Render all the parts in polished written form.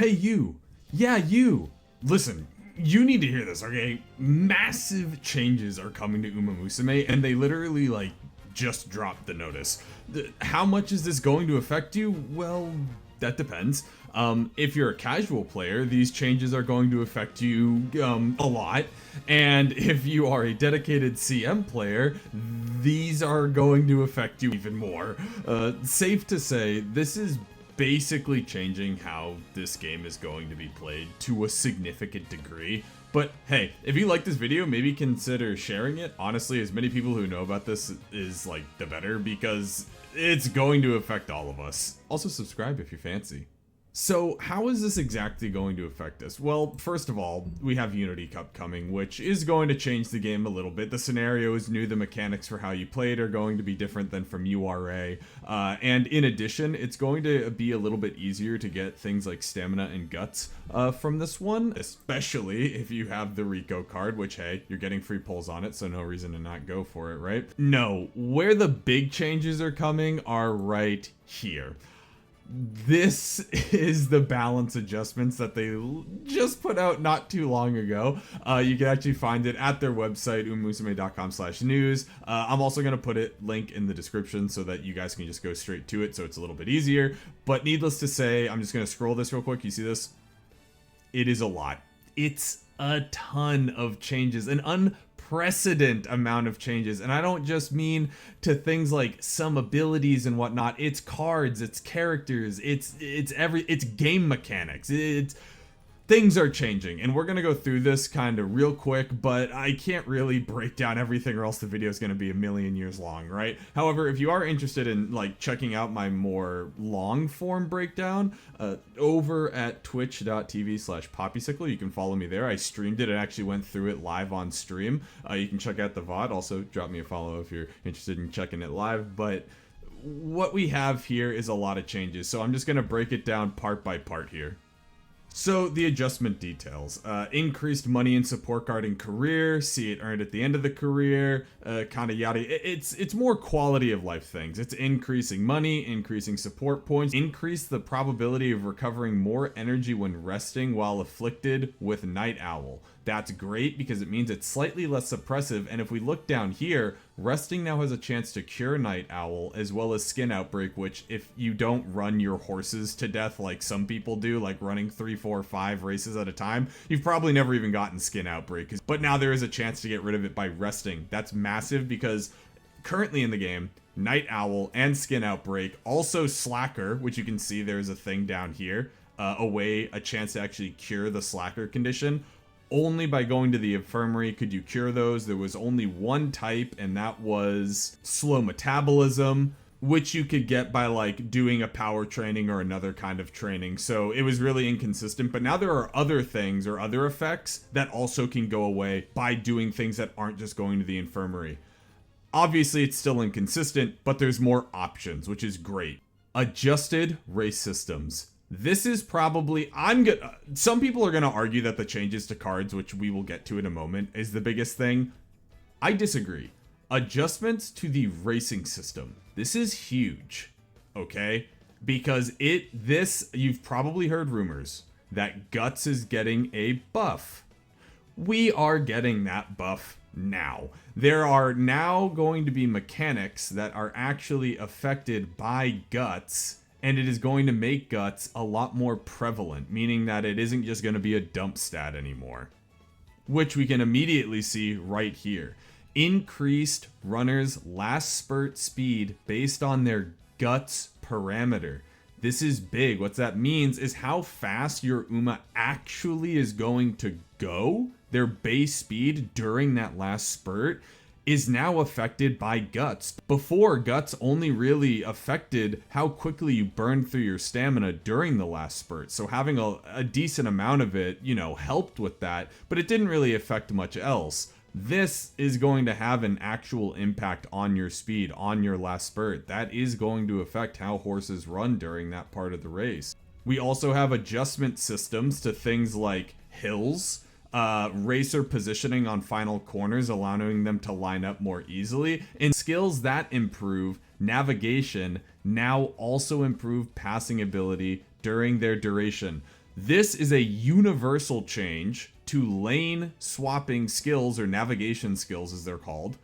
Hey, you. Yeah, you. Listen, you need to hear this, okay? Massive changes are coming to Umamusume, and they literally, like, just dropped the notice. How much is this going to affect you? Well, that depends. If you're a casual player, these changes are going to affect you a lot. And if you are a dedicated CM player, these are going to affect you even more. Safe to say, this is basically changing how this game is going to be played to a significant degree. But hey, if you like this video, maybe consider sharing it. Honestly, as many people who know about this is like the better, because it's going to affect all of us. Also subscribe if you fancy. So how is this exactly going to affect us? Well, first of all, we have Unity Cup coming, which is going to change the game a little bit. The scenario is new, the mechanics for how you play it are going to be different than from URA. And in addition, it's going to be a little bit easier to get things like stamina and guts from this one, especially if you have the Rico card, which, hey, you're getting free pulls on it, so no reason to not go for it, right? No, where the big changes are coming are right here. This is the balance adjustments that they just put out not too long ago. You can actually find it at their website, umamusume.com/news. I'm also going to put it link in the description so that you guys can just go straight to it, so it's a little bit easier. But needless to say, I'm just going to scroll this real quick. You see this? It is a lot. It's a ton of changes, an unprecedented amount of changes. And I don't just mean to things like some abilities and whatnot. It's cards, it's characters, it's game mechanics. Things are changing, and we're gonna go through this kind of real quick, but I can't really break down everything or else the video is gonna be a million years long, right? However, if you are interested in like checking out my more long form breakdown, over at twitch.tv/Poppysicle, you can follow me there. I streamed it and actually went through it live on stream. You can check out the VOD. Also, drop me a follow if you're interested in checking it live. But what we have here is a lot of changes, so I'm just gonna break it down part by part here. So the adjustment details, increased money in support card and career, see it earned at the end of the career, kind of yada. It's more quality of life things. It's increasing money, increasing support points, increase the probability of recovering more energy when resting while afflicted with Night Owl. That's great because it means it's slightly less suppressive, and if we look down here, resting now has a chance to cure Night Owl as well as Skin Outbreak, which if you don't run your horses to death like some people do, like running 3, 4, 5 races at a time, you've probably never even gotten Skin Outbreak. But now there is a chance to get rid of it by resting. That's massive because currently in the game, Night Owl and Skin Outbreak, also Slacker, which you can see there's a thing down here, a chance to actually cure the Slacker condition. Only by going to the infirmary could you cure those. There was only one type, and that was slow metabolism, which you could get by like doing a power training or another kind of training. So it was really inconsistent, but now there are other things or other effects that also can go away by doing things that aren't just going to the infirmary. Obviously it's still inconsistent, but there's more options, which is great. Adjusted race systems. This is probably, some people are going to argue that the changes to cards, which we will get to in a moment, is the biggest thing. I disagree. Adjustments to the racing system. This is huge, okay? Because you've probably heard rumors that Guts is getting a buff. We are getting that buff now. There are now going to be mechanics that are actually affected by Guts, and it is going to make Guts a lot more prevalent, meaning that it isn't just going to be a dump stat anymore. Which we can immediately see right here. Increased runners' last spurt speed based on their Guts parameter. This is big. What that means is how fast your Uma actually is going to go. Their base speed during that last spurt is now affected by Guts. Before, Guts only really affected how quickly you burn through your stamina during the last spurt. So having a decent amount of it, helped with that, but it didn't really affect much else. This is going to have an actual impact on your speed, on your last spurt. That is going to affect how horses run during that part of the race. We also have adjustment systems to things like hills, racer positioning on final corners, allowing them to line up more easily, and skills that improve navigation now also improve passing ability during their duration. This is a universal change to lane swapping skills, or navigation skills as they're called.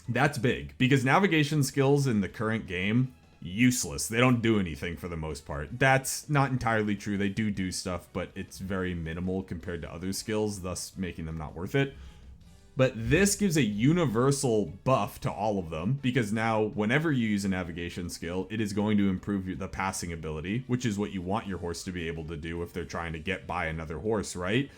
That's big, because navigation skills in the current game, useless. They don't do anything for the most part. That's not entirely true. They do stuff, but it's very minimal compared to other skills, thus making them not worth it. But this gives a universal buff to all of them, because now whenever you use a navigation skill, it is going to improve the passing ability, which is what you want your horse to be able to do if they're trying to get by another horse, right?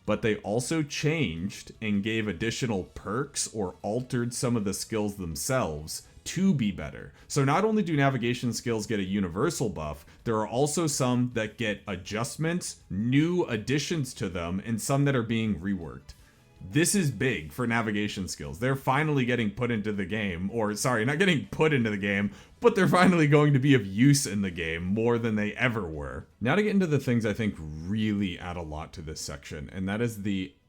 But they also changed and gave additional perks or altered some of the skills themselves to be better. So not only do navigation skills get a universal buff, there are also some that get adjustments, new additions to them, and some that are being reworked. This is big for navigation skills. They're finally getting put into the game, or sorry, not getting put into the game, but they're finally going to be of use in the game more than they ever were. Now to get into the things I think really add a lot to this section, and that is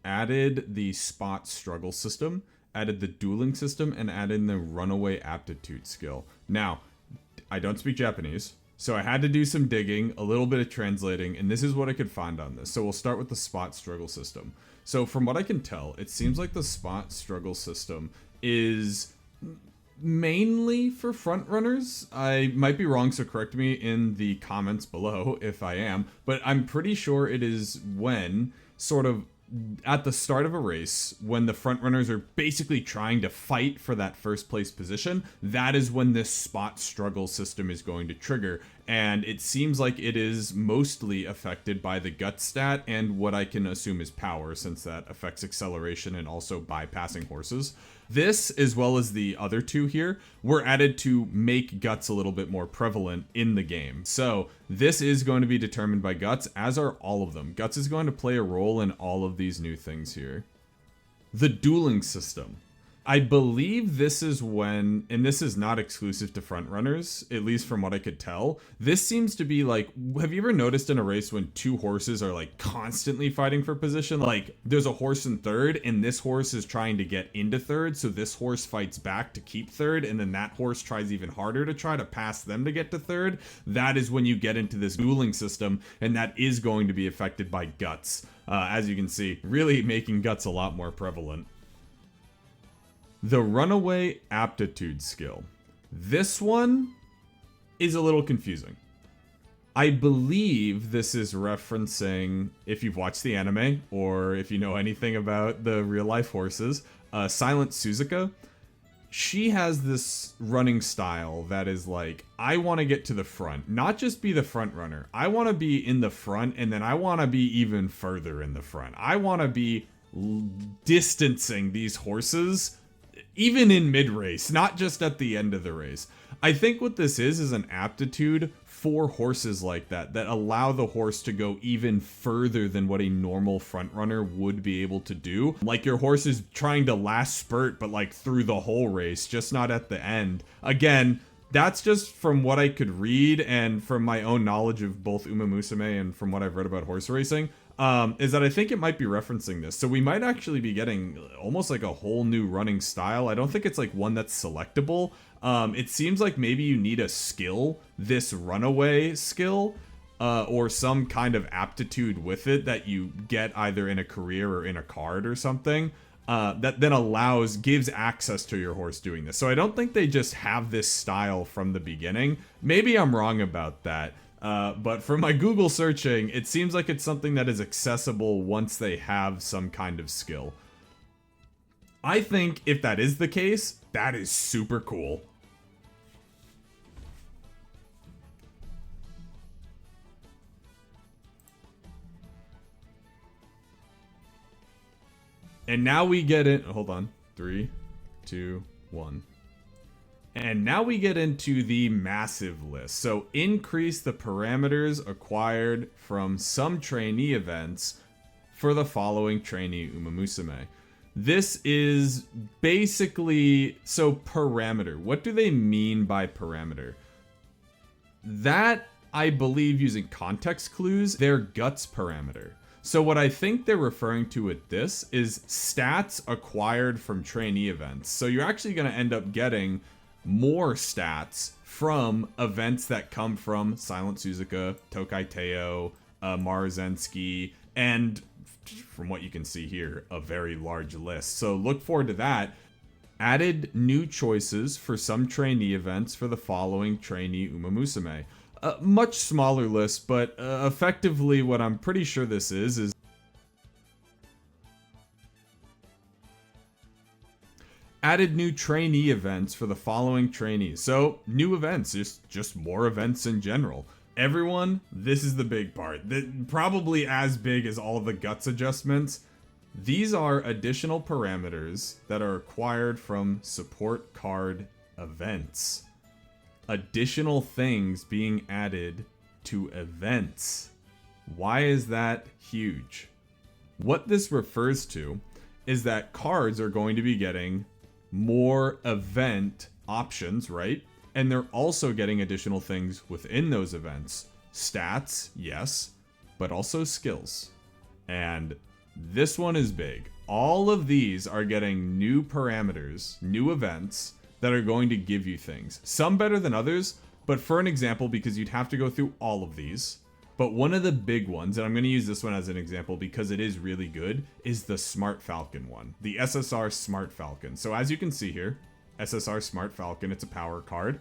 added the spot struggle system, added the dueling system, and added the runaway aptitude skill. Now, I don't speak Japanese, so I had to do some digging, a little bit of translating, and this is what I could find on this. So we'll start with the spot struggle system. So from what I can tell, it seems like the spot struggle system is mainly for front runners. I might be wrong, so correct me in the comments below if I am, but I'm pretty sure it is when sort of at the start of a race, when the front runners are basically trying to fight for that first place position, that is when this spot struggle system is going to trigger. And it seems like it is mostly affected by the gut stat and what I can assume is power, since that affects acceleration and also bypassing horses. This, as well as the other two here, were added to make guts a little bit more prevalent in the game. So this is going to be determined by guts, as are all of them. Guts is going to play a role in all of these new things here. The dueling system. I believe this is when, and this is not exclusive to front runners, at least from what I could tell. This seems to be like, have you ever noticed in a race when two horses are like constantly fighting for position? Like there's a horse in third and this horse is trying to get into third, so this horse fights back to keep third, and then that horse tries even harder to try to pass them to get to third. That is when you get into this dueling system, and that is going to be affected by guts. As you can see, really making guts a lot more prevalent. The runaway aptitude skill. This one is a little confusing. I believe this is referencing, if you've watched the anime, or if you know anything about the real life horses, Silent Suzuka. She has this running style that is like, I want to get to the front, not just be the front runner. I want to be in the front, and then I want to be even further in the front. I want to be distancing these horses even in mid-race, not just at the end of the race. I think what this is an aptitude for horses like that allow the horse to go even further than what a normal front runner would be able to do. Like your horse is trying to last spurt, but like through the whole race, just not at the end. Again, that's just from what I could read and from my own knowledge of both Umamusume and from what I've read about horse racing. Is that I think it might be referencing this. So we might actually be getting almost like a whole new running style. I don't think it's like one that's selectable. It seems like maybe you need a skill, this runaway skill, or some kind of aptitude with it that you get either in a career or in a card or something, that then gives access to your horse doing this. So I don't think they just have this style from the beginning. Maybe I'm wrong about that. But from my Google searching, it seems like it's something that is accessible once they have some kind of skill. I think if that is the case, that is super cool. And now we get in, hold on, 3, 2, 1. And now we get into the massive list. So increase the parameters acquired from some trainee events for the following trainee Umamusume. This is basically, so parameter. What do they mean by parameter? That, I believe, using context clues, their guts parameter. So what I think they're referring to with this is stats acquired from trainee events. So you're actually going to end up getting more stats from events that come from Silent Suzuka, Tokai Teo, Marzensky, and from what you can see here, a very large list. So look forward to that. Added new choices for some trainee events for the following trainee Umamusume. A much smaller list, but effectively what I'm pretty sure this is added new trainee events for the following trainees. So new events, just more events in general. Everyone, this is the big part. Probably as big as all the guts adjustments. These are additional parameters that are acquired from support card events. Additional things being added to events. Why is that huge? What this refers to is that cards are going to be getting more event options, right? And they're also getting additional things within those events. Stats, yes, but also skills. And this one is big. All of these are getting new parameters, new events that are going to give you things. Some better than others, but for an example, because you'd have to go through all of these, but one of the big ones, and I'm going to use this one as an example because it is really good, is the Smart Falcon one. The SSR Smart Falcon. So as you can see here, SSR Smart Falcon, it's a power card.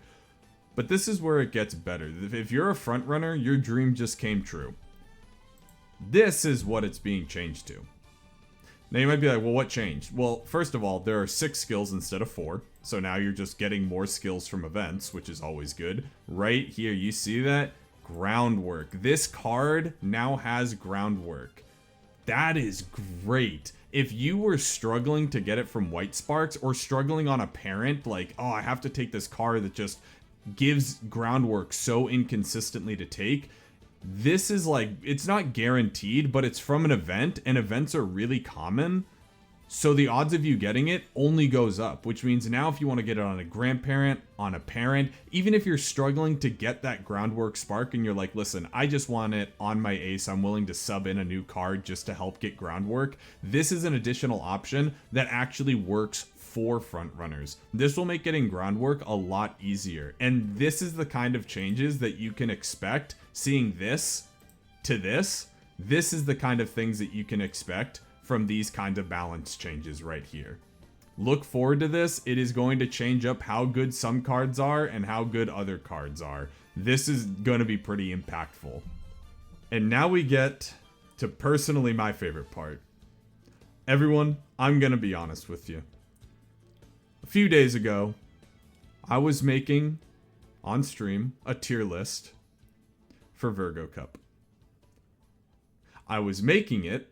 But this is where it gets better. If you're a front runner, your dream just came true. This is what it's being changed to. Now you might be like, well, what changed? Well, first of all, there are 6 skills instead of 4. So now you're just getting more skills from events, which is always good. Right here, you see that? Groundwork. This card now has groundwork. That is great. If you were struggling to get it from White Sparks or struggling on a parent, like, oh, I have to take this card that just gives groundwork so inconsistently to take, this is like, it's not guaranteed, but it's from an event, and events are really common. So the odds of you getting it only goes up, which means now if you want to get it on a grandparent, on a parent, even if you're struggling to get that groundwork spark and you're like, listen, I just want it on my ace, I'm willing to sub in a new card just to help get groundwork, this is an additional option that actually works for front runners. This will make getting groundwork a lot easier. And this is the kind of changes that you can expect seeing this to this. This is the kind of things that you can expect from these kinds of balance changes right here. Look forward to this. It is going to change up how good some cards are and how good other cards are. This is going to be pretty impactful. And now we get to personally my favorite part. Everyone, I'm going to be honest with you. A few days ago, I was making, on stream, a tier list for Virgo Cup. I was making it,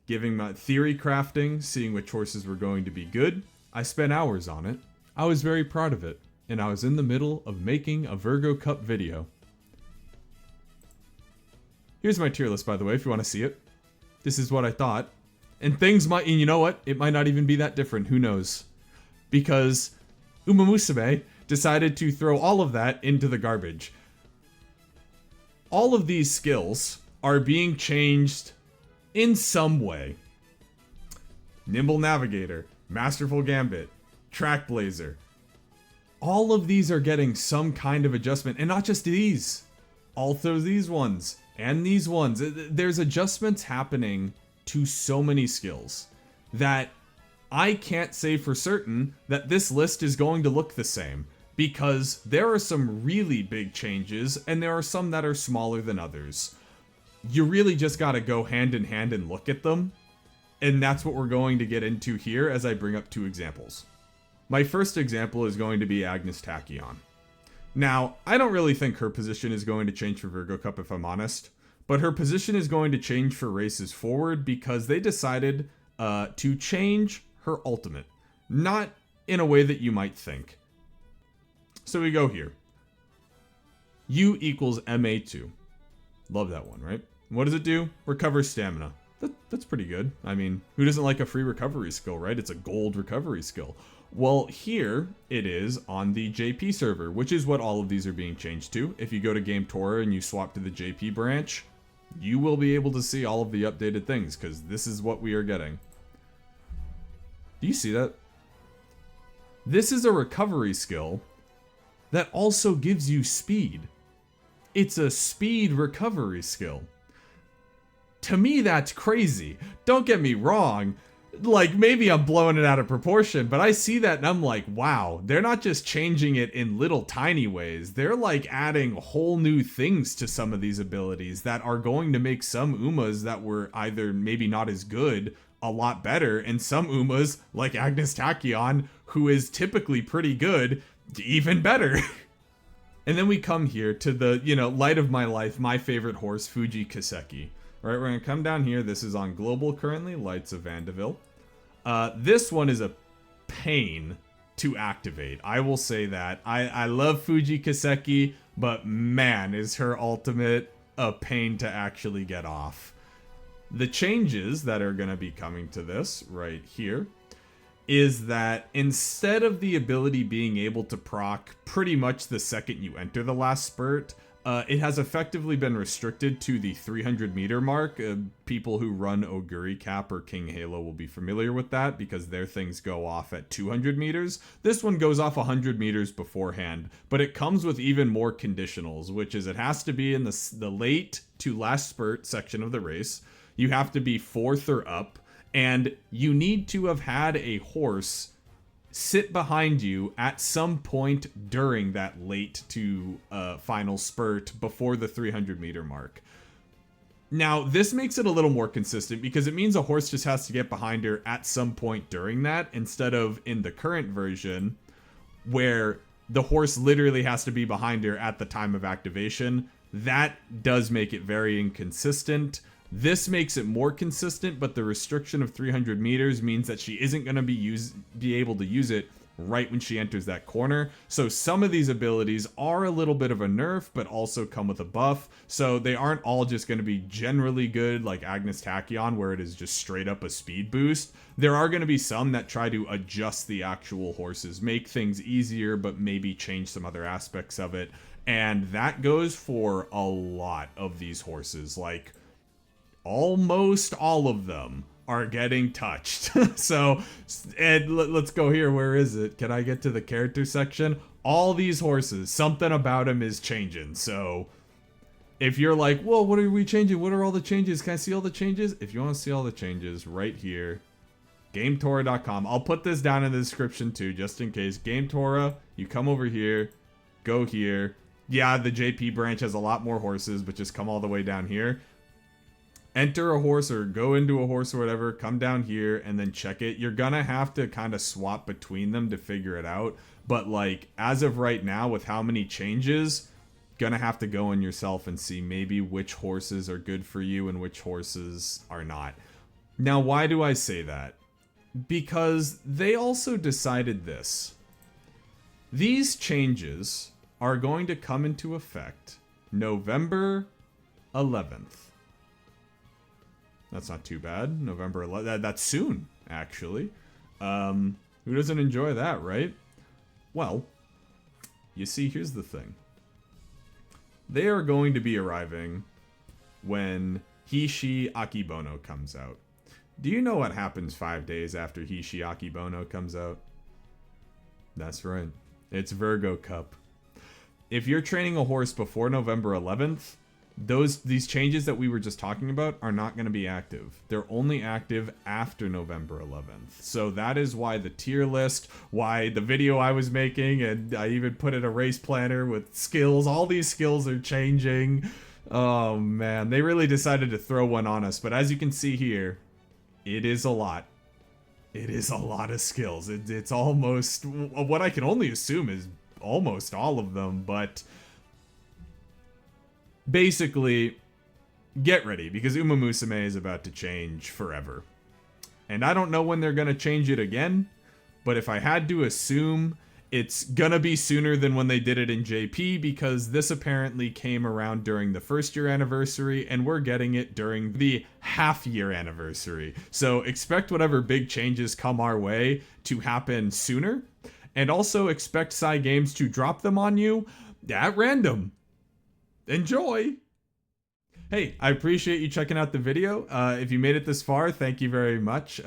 giving my theory crafting, seeing which horses were going to be good. I spent hours on it. I was very proud of it, and I was in the middle of making a Virgo Cup video. Here's my tier list, by the way, if you want to see it. This is what I thought. And things might, and you know what? It might not even be that different. Who knows? Because Umamusume decided to throw all of that into the garbage. All of these skills are being changed in some way. Nimble Navigator, Masterful Gambit, Track Blazer. All of these are getting some kind of adjustment, and not just these. Also these ones, and these ones. There's adjustments happening to so many skills that I can't say for certain that this list is going to look the same, because there are some really big changes, and there are some that are smaller than others. You really just gotta go hand in hand and look at them, and that's what we're going to get into here as I bring up 2 examples. My first example is going to be Agnes Tachyon. Now, I don't really think her position is going to change for Virgo Cup, if I'm honest, but her position is going to change for races forward because they decided to change her ultimate. Not in a way that you might think. So we go here. U equals MA2. Love that one, right? What does it do? Recovers stamina. That's pretty good. I mean, who doesn't like a free recovery skill, right? It's a gold recovery skill. Well, here it is on the JP server, which is what all of these are being changed to. If you go to Game Tour and you swap to the JP branch, you will be able to see all of the updated things, because this is what we are getting. Do you see that? This is a recovery skill that also gives you speed. It's a speed recovery skill. To me, that's crazy. Don't get me wrong. Like, maybe I'm blowing it out of proportion, but I see that and I'm like, wow, they're not just changing it in little tiny ways. They're like adding whole new things to some of these abilities that are going to make some Umas that were either maybe not as good a lot better, and some Umas, like Agnes Tachyon, who is typically pretty good, even better. And then we come here to the, light of my life, my favorite horse, Fuji Kaseki. Right, we're going to come down here. This is on global currently, Lights of Vandeville. This one is a pain to activate. I will say that. I love Fuji Kaseki, but man, is her ultimate a pain to actually get off. The changes that are going to be coming to this right here is that instead of the ability being able to proc pretty much the second you enter the last spurt, it has effectively been restricted to the 300 meter mark. People who run Oguri Cap or King Halo will be familiar with that because their things go off at 200 meters. This one goes off 100 meters beforehand, but it comes with even more conditionals, which is it has to be in the late to last spurt section of the race. You have to be 4th or up, and you need to have had a horse sit behind you at some point during that late to final spurt before the 300 meter mark. Now, this makes it a little more consistent because it means a horse just has to get behind her at some point during that, instead of in the current version where the horse literally has to be behind her at the time of activation. That does make it very inconsistent. This makes it more consistent, but the restriction of 300 meters means that she isn't going to be able to use it right when she enters that corner. So some of these abilities are a little bit of a nerf, but also come with a buff. So they aren't all just going to be generally good like Agnes Tachyon, where it is just straight up a speed boost. There are going to be some that try to adjust the actual horses, make things easier, but maybe change some other aspects of it. And that goes for a lot of these horses. Like, almost all of them are getting touched. So, and let's go here. Where is it? Can I get to the character section? All these horses, something about them is changing. So if you're like, whoa, what are we changing? What are all the changes? Can I see all the changes? If you want to see all the changes, right here, GameTora.com. I'll put this down in the description too, just in case. GameTora, you come over here, go here. Yeah, the JP branch has a lot more horses, but just come all the way down here. Enter a horse or go into a horse or whatever, come down here and then check it. You're gonna have to kind of swap between them to figure it out. But like, as of right now, with how many changes, gonna have to go in yourself and see maybe which horses are good for you and which horses are not. Now, why do I say that? Because they also decided this. These changes are going to come into effect November 11th. That's not too bad. November 11th. That's soon, actually. Who doesn't enjoy that, right? Well, you see, here's the thing. They are going to be arriving when Hishi Akibono comes out. Do you know what happens 5 days after Hishi Akibono comes out? That's right. It's Virgo Cup. If you're training a horse before November 11th, these changes that we were just talking about are not going to be active. They're only active after November 11th. So that is why the tier list, why the video I was making, and I even put in a race planner with skills, all these skills are changing. Oh man, they really decided to throw one on us. But as you can see here, it is a lot. It is a lot of skills. It's almost, what I can only assume is almost all of them, but basically, get ready, because Umamusume is about to change forever. And I don't know when they're going to change it again, but if I had to assume, it's gonna be sooner than when they did it in JP, because this apparently came around during the first-year anniversary, and we're getting it during the half-year anniversary. So expect whatever big changes come our way to happen sooner, and also expect Cygames to drop them on you at random. Enjoy! Hey, I appreciate you checking out the video. If you made it this far, thank you very much.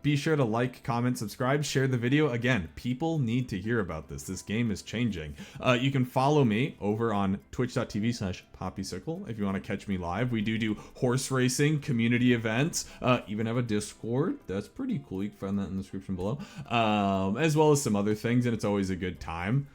Be sure to like, comment, subscribe, share the video. Again, people need to hear about this. This game is changing. You can follow me over on twitch.tv/Poppysicle if you want to catch me live. We do horse racing, community events, even have a Discord. That's pretty cool. You can find that in the description below. As well as some other things, and it's always a good time.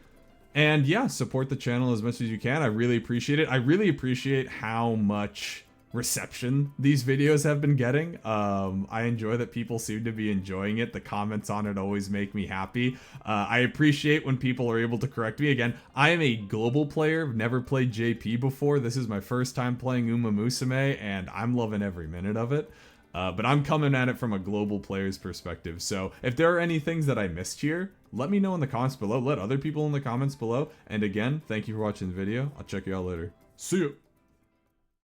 And yeah, support the channel as much as you can. I really appreciate it. I really appreciate how much reception these videos have been getting. I enjoy that people seem to be enjoying it. The comments on it always make me happy. I appreciate when people are able to correct me. Again, I am a global player. I've never played JP before. This is my first time playing Umamusume, and I'm loving every minute of it. But I'm coming at it from a global player's perspective. So if there are any things that I missed here, let me know in the comments below. Let other people in the comments below. And again, thank you for watching the video. I'll check you out later. See you.